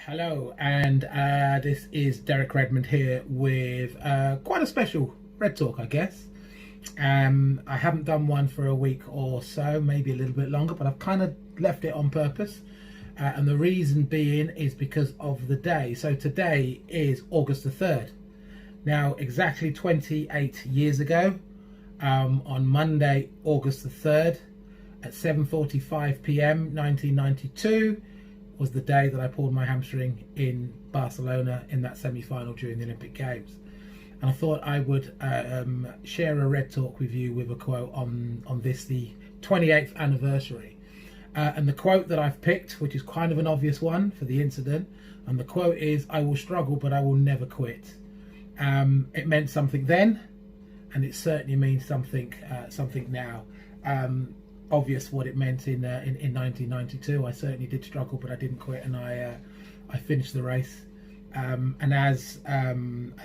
Hello, and this is Redmond here with quite a special Red Talk, I guess. I haven't done one for a week or so, maybe a little bit longer, but I've kind of left it on purpose. And the reason being is because of the day. So today is August the 3rd. Now, exactly 28 years ago, on Monday, August the 3rd, at 7:45 p.m. 1992, was the day that I pulled my hamstring in Barcelona in that semi-final during the Olympic Games. And I thought I would share a Red Talk with you with a quote on this, the 28th anniversary. And the quote that I've picked, which is kind of an obvious one for the incident, and the quote is, "I will struggle, but I will never quit." It meant something then, and it certainly means something now. Obvious what it meant in 1992. I certainly did struggle, but I didn't quit, and I finished the race. And as I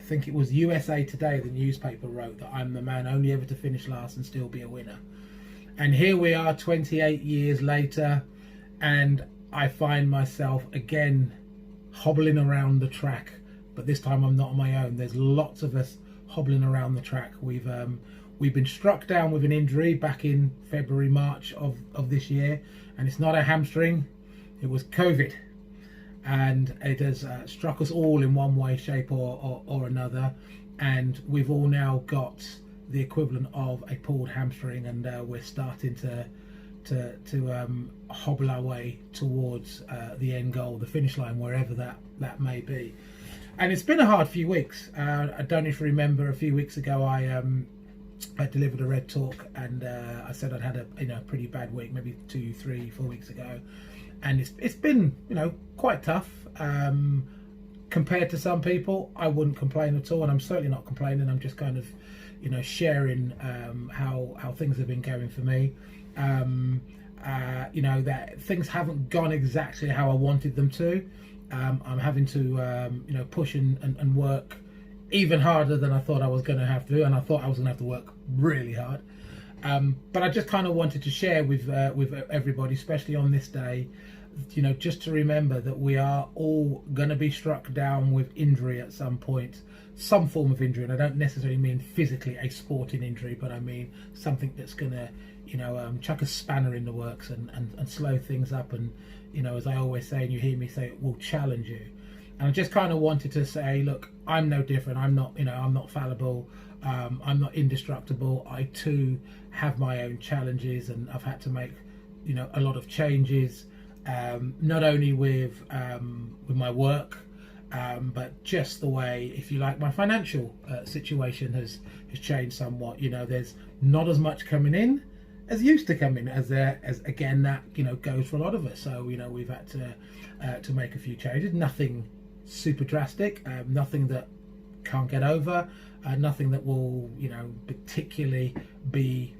think it was USA Today, the newspaper, wrote that I'm the man only ever to finish last and still be a winner. And here we are 28 years later, and I find myself again hobbling around the track, but this time I'm not on my own. There's lots of us hobbling around the track. We've been struck down with an injury back in February, March of this year, and it's not a hamstring, it was COVID. And it has struck us all in one way, shape or another, and we've all now got the equivalent of a pulled hamstring, and we're starting to hobble our way towards the end goal, the finish line, wherever that may be. And it's been a hard few weeks. I don't know if you remember, a few weeks ago I delivered a Red Talk, and I said I'd had a pretty bad week, maybe 2, 3, 4 weeks ago, and it's been quite tough. Compared to some people, I wouldn't complain at all, and I'm certainly not complaining. I'm just kind of sharing how things have been going for me. That things haven't gone exactly how I wanted them to. I'm having to push and work even harder than I thought I was going to have to, and I thought I was going to have to work really hard. But I just kind of wanted to share with everybody, especially on this day, just to remember that we are all going to be struck down with injury at some point, some form of injury. And I don't necessarily mean physically a sporting injury, but I mean something that's going to chuck a spanner in the works and slow things up, and as I always say, and you hear me say, it will challenge you. And I just kind of wanted to say, look, I'm no different. I'm not fallible. I'm not indestructible. I too have my own challenges, and I've had to make a lot of changes, not only with my work, but just the way, if you like, my financial situation has changed somewhat. There's not as much coming in as used to come in, as again that goes for a lot of us. So we've had to make a few changes. Nothing super drastic, nothing that can't get over, nothing that will particularly be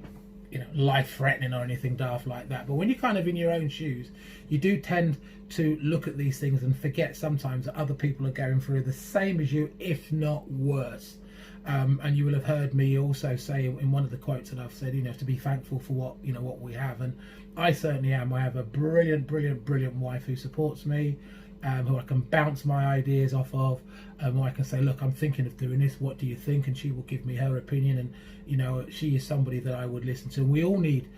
life-threatening or anything daft like that. But when you're kind of in your own shoes, you do tend to look at these things and forget sometimes that other people are going through the same as you, if not worse. And you will have heard me also say in one of the quotes that I've said, to be thankful for what we have, and I certainly am. I have a brilliant wife who supports me, who I can bounce my ideas off of, who I can say, look, I'm thinking of doing this, what do you think? And she will give me her opinion, and she is somebody that I would listen to. And we all need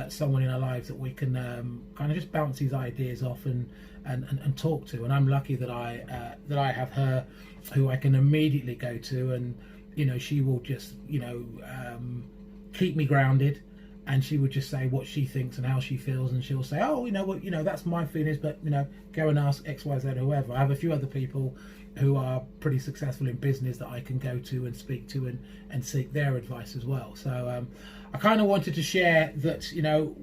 someone in our lives that we can kind of just bounce these ideas off and talk to. And I'm lucky that I have her, who I can immediately go to, and she will just keep me grounded. And she would just say what she thinks and how she feels, and she'll say, oh, that's my feelings, but go and ask X, Y, Z, whoever. I have a few other people who are pretty successful in business that I can go to and speak to and seek their advice as well. So I kind of wanted to share that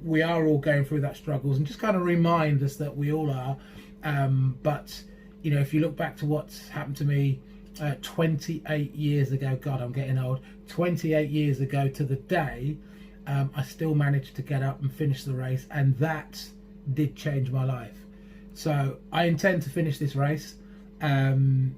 we are all going through that struggles, and just kind of remind us that we all are. But if you look back to what's happened to me 28 years ago, God, I'm getting old. 28 years ago to the day. I still managed to get up and finish the race, and that did change my life. So I intend to finish this race. I've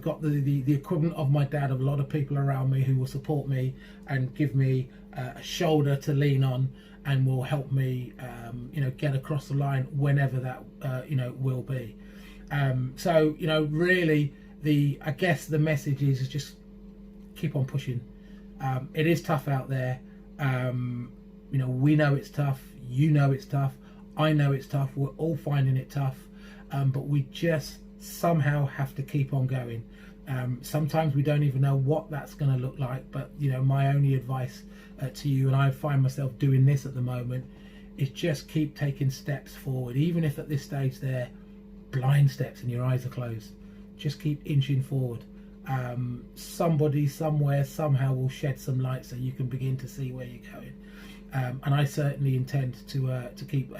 got the equivalent of my dad, of a lot of people around me who will support me and give me a shoulder to lean on, and will help me get across the line whenever that will be. So, you know, really, I guess the message is just keep on pushing. It is tough out there. You know, we know it's tough. You know it's tough. I know it's tough. We're all finding it tough. But we just somehow have to keep on going. Sometimes we don't even know what that's going to look like. But, you know, my only advice to you, and I find myself doing this at the moment, is just keep taking steps forward. Even if at this stage they're blind steps and your eyes are closed, just keep inching forward. Somebody somewhere somehow will shed some light so you can begin to see where you're going. And I certainly intend to keep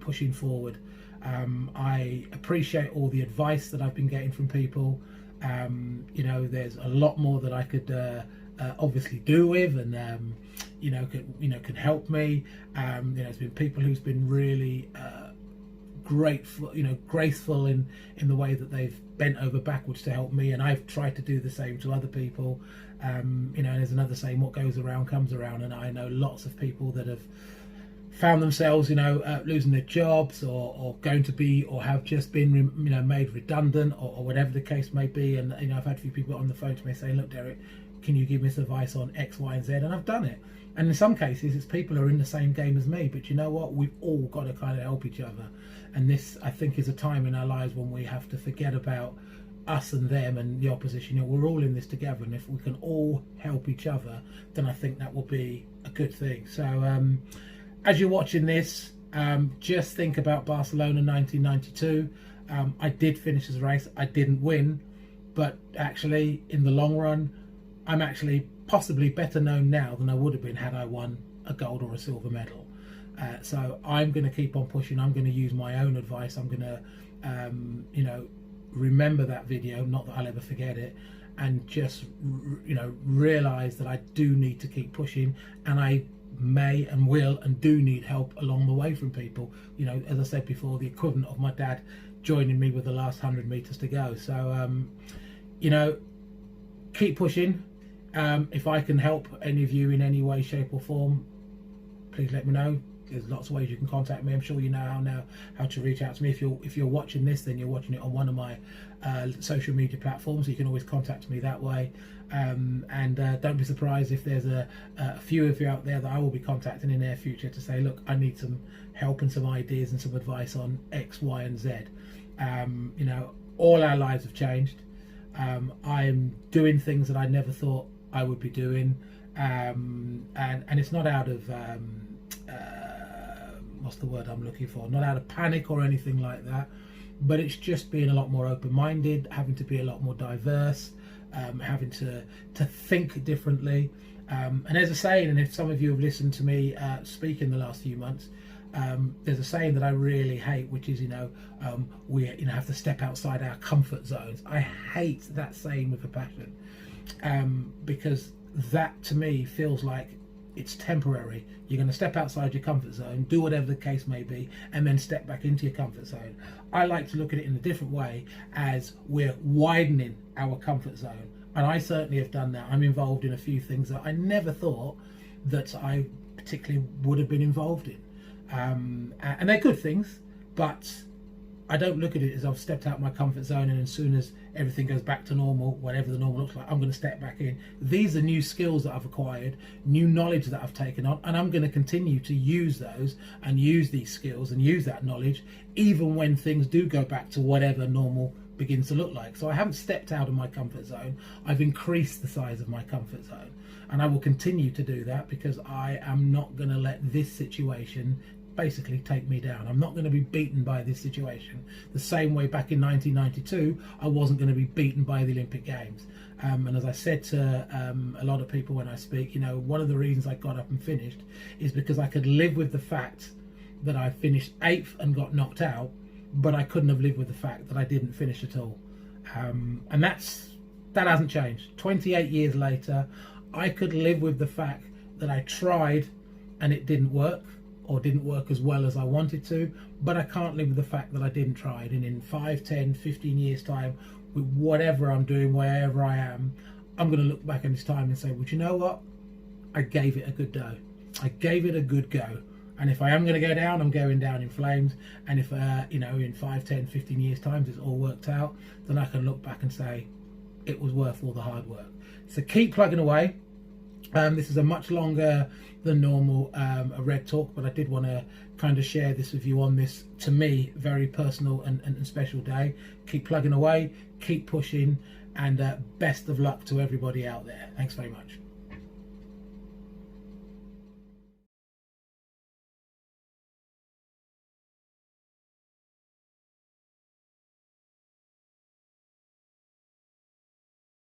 pushing forward. I appreciate all the advice that I've been getting from people. You know, there's a lot more that I could obviously do with, and you know, could help me. You know, there's been people who's been really grateful, you know, graceful in the way that they've bent over backwards to help me, and I've tried to do the same to other people. You know, there's another saying, what goes around comes around, and I know lots of people that have found themselves, you know, losing their jobs, or going to be, or have just been, you know, made redundant, or whatever the case may be. And, you know, I've had a few people on the phone to me saying, look, Derek, can you give me some advice on X, Y, and Z? And I've done it. And in some cases, it's people who are in the same game as me. But you know what? We've all got to kind of help each other. And this, I think, is a time in our lives when we have to forget about us and them and the opposition. You know, we're all in this together. And if we can all help each other, then I think that will be a good thing. So as you're watching this, just think about Barcelona 1992. I did finish this race. I didn't win. But actually, in the long run, I'm actually possibly better known now than I would have been had I won a gold or a silver medal. So I'm going to keep on pushing. I'm going to use my own advice. I'm going to, you know, remember that video, not that I'll ever forget it, and just, you know, realize that I do need to keep pushing, and I may and will and do need help along the way from people. You know, as I said before, the equivalent of my dad joining me with the last 100 meters to go. So, you know, keep pushing. If I can help any of you in any way, shape or form, please let me know. There's lots of ways you can contact me. I'm sure you know how to reach out to me. If you're watching this, then you're watching it on one of my social media platforms. So you can always contact me that way. And don't be surprised if there's a few of you out there that I will be contacting in the near future to say, look, I need some help and some ideas and some advice on X, Y, and Z. You know, all our lives have changed. I'm doing things that I never thought I would be doing, and it's not out of what's the word I'm looking for? Not out of panic or anything like that, but it's just being a lot more open-minded, having to be a lot more diverse, having to think differently. And there's a saying, and if some of you have listened to me speak in the last few months, there's a saying that I really hate, which is, you know, we have to step outside our comfort zones. I hate that saying with a passion, because that to me feels like it's temporary. You're going to step outside your comfort zone, do whatever the case may be, and then step back into your comfort zone. I like to look at it in a different way, as we're widening our comfort zone. And I certainly have done that. I'm involved in a few things that I never thought that I particularly would have been involved in. And they're good things, but I don't look at it as I've stepped out my comfort zone and as soon as everything goes back to normal, whatever the normal looks like, I'm going to step back in. These are new skills that I've acquired, new knowledge that I've taken on, and I'm going to continue to use those and use these skills and use that knowledge even when things do go back to whatever normal begins to look like. So I haven't stepped out of my comfort zone. I've increased the size of my comfort zone, and I will continue to do that because I am not going to let this situation basically take me down. I'm not going to be beaten by this situation the same way back in 1992 I wasn't going to be beaten by the Olympic Games. And as I said to a lot of people when I speak, you know, one of the reasons I got up and finished is because I could live with the fact that I finished 8th and got knocked out, but I couldn't have lived with the fact that I didn't finish at all. And that hasn't changed. 28 years later, I could live with the fact that I tried and it didn't work, or didn't work as well as I wanted to, but I can't live with the fact that I didn't try it. And in 5, 10, 15 years time, with whatever I'm doing, wherever I am, I'm going to look back at this time and say, well, you know what? I gave it a good go. I gave it a good go. And if I am going to go down, I'm going down in flames. And if you know, in 5, 10, 15 years time it's all worked out, then I can look back and say it was worth all the hard work. So keep plugging away. This is a much longer than normal a Red Talk, but I did want to kind of share this with you on this, to me, very personal and special day. Keep plugging away, keep pushing, and best of luck to everybody out there. Thanks very much.